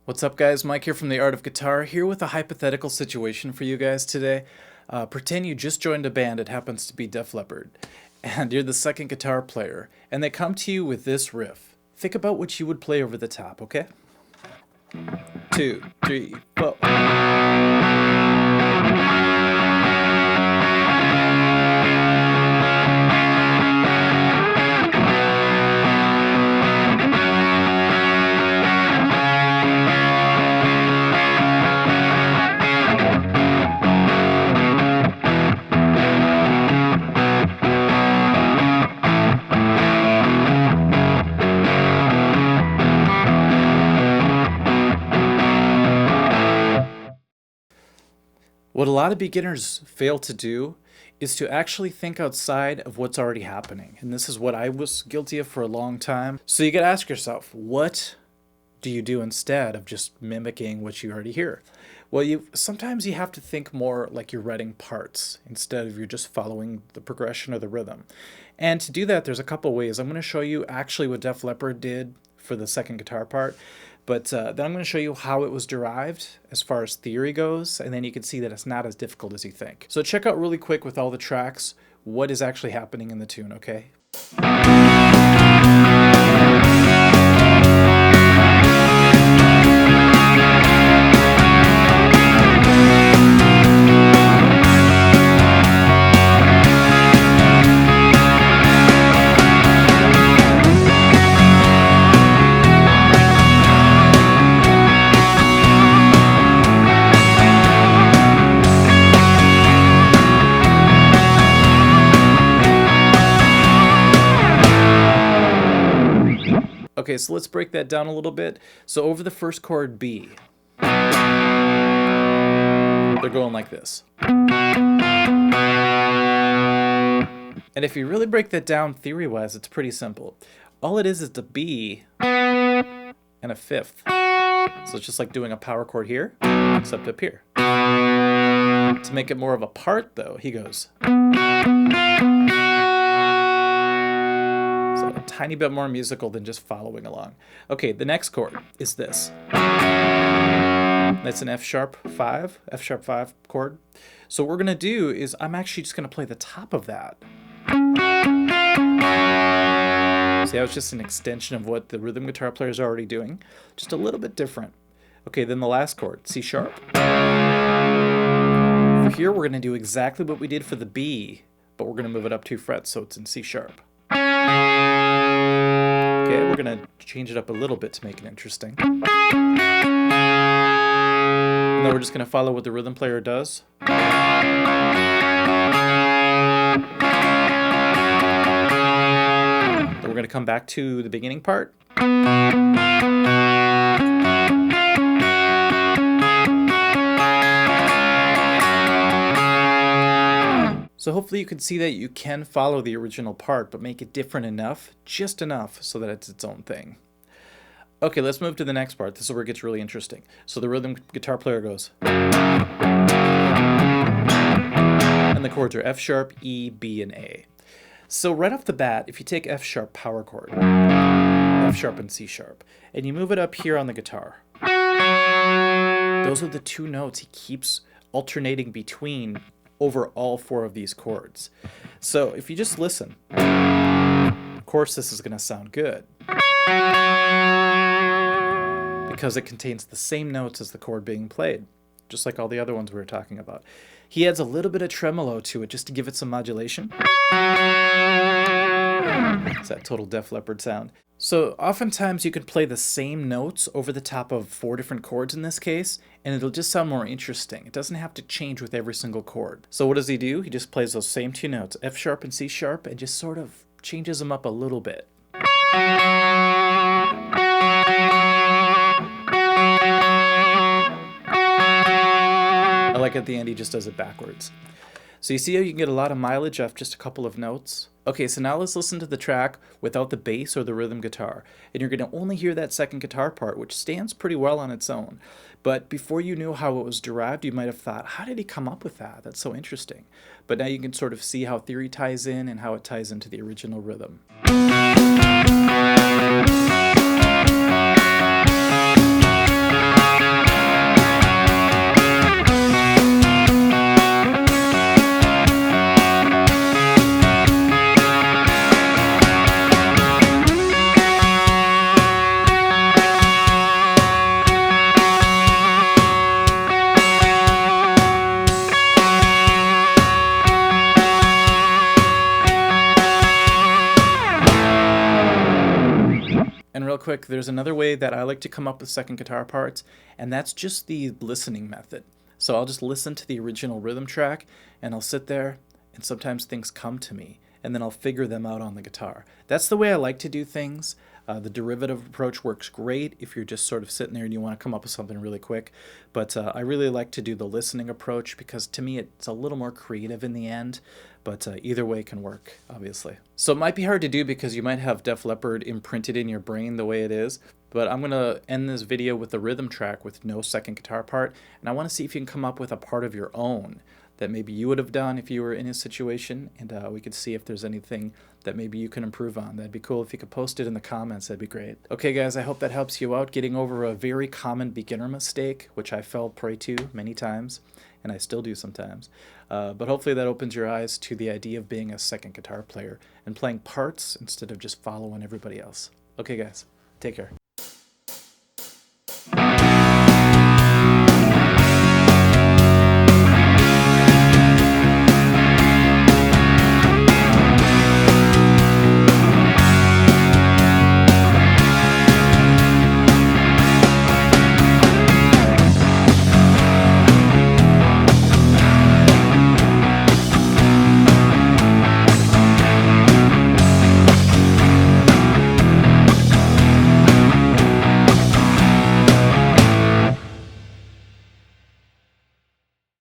What's up, guys? Mike here from The Art of Guitar, here with a hypothetical situation for you guys today. Pretend you just joined a band. It happens to be Def Leppard, and you're the second guitar player, and they come to you with this riff. Think about what you would play over the top, okay? 2, 3, 4. What a lot of beginners fail to do is to actually think outside of what's already happening. And this is what I was guilty of for a long time. So you gotta ask yourself, what do you do instead of just mimicking what you already hear? Well, sometimes you have to think more like you're writing parts instead of you're just following the progression or the rhythm. And to do that, there's a couple ways. I'm gonna show you actually what Def Leppard did for the second guitar part. But then I'm going to show you how it was derived as far as theory goes, and then you can see that it's not as difficult as you think. So check out really quick with all the tracks what is actually happening in the tune, okay? Okay, so let's break that down a little bit. So over the first chord B, they're going like this. And if you really break that down theory-wise, it's pretty simple. All it is the B and a fifth. So it's just like doing a power chord here, except up here. To make it more of a part, though, he goes. A tiny bit more musical than just following along. Okay, the next chord is this. That's an F sharp 5 chord. So what we're gonna do is I'm actually just gonna play the top of that. See how it's just an extension of what the rhythm guitar player is already doing, just a little bit different. Okay, then the last chord, C sharp. For here we're gonna do exactly what we did for the B, but we're gonna move it up 2 frets, so it's in C sharp. Okay, we're going to change it up a little bit to make it interesting. And then we're just going to follow what the rhythm player does. Then we're going to come back to the beginning part. So hopefully you can see that you can follow the original part, but make it different enough, just enough, so that it's its own thing. Okay, let's move to the next part. This is where it gets really interesting. So the rhythm guitar player goes. And the chords are F sharp, E, B, and A. So right off the bat, if you take F sharp power chord, F sharp and C sharp, and you move it up here on the guitar, those are the two notes he keeps alternating between over all 4 of these chords. So if you just listen, of course this is going to sound good because it contains the same notes as the chord being played, just like all the other ones we were talking about. He adds a little bit of tremolo to it just to give it some modulation. It's that total Def Leppard sound. So oftentimes you can play the same notes over the top of 4 different chords in this case, and it'll just sound more interesting. It doesn't have to change with every single chord. So what does he do? He just plays those same 2 notes, F sharp and C sharp, and just sort of changes them up a little bit. I like at the end he just does it backwards. So you see how you can get a lot of mileage off just a couple of notes? Okay, so now let's listen to the track without the bass or the rhythm guitar. And you're going to only hear that second guitar part, which stands pretty well on its own. But before you knew how it was derived, you might have thought, how did he come up with that? That's so interesting. But now you can sort of see how theory ties in and how it ties into the original rhythm. quick, there's another way that I like to come up with second guitar parts, and that's just the listening method. So I'll just listen to the original rhythm track, and I'll sit there, and sometimes things come to me, and then I'll figure them out on the guitar. That's the way I like to do things. The derivative approach works great if you're just sort of sitting there and you want to come up with something really quick. But I really like to do the listening approach because to me it's a little more creative in the end. But either way can work, obviously. So it might be hard to do because you might have Def Leppard imprinted in your brain the way it is. But I'm going to end this video with the rhythm track with no second guitar part. And I want to see if you can come up with a part of your own that maybe you would have done if you were in his situation, and we could see if there's anything that maybe you can improve on. That'd be cool if you could post it in the comments. That'd be great. Okay guys, I hope that helps you out getting over a very common beginner mistake, which I fell prey to many times, and I still do sometimes. But hopefully that opens your eyes to the idea of being a second guitar player and playing parts instead of just following everybody else. Okay guys, take care.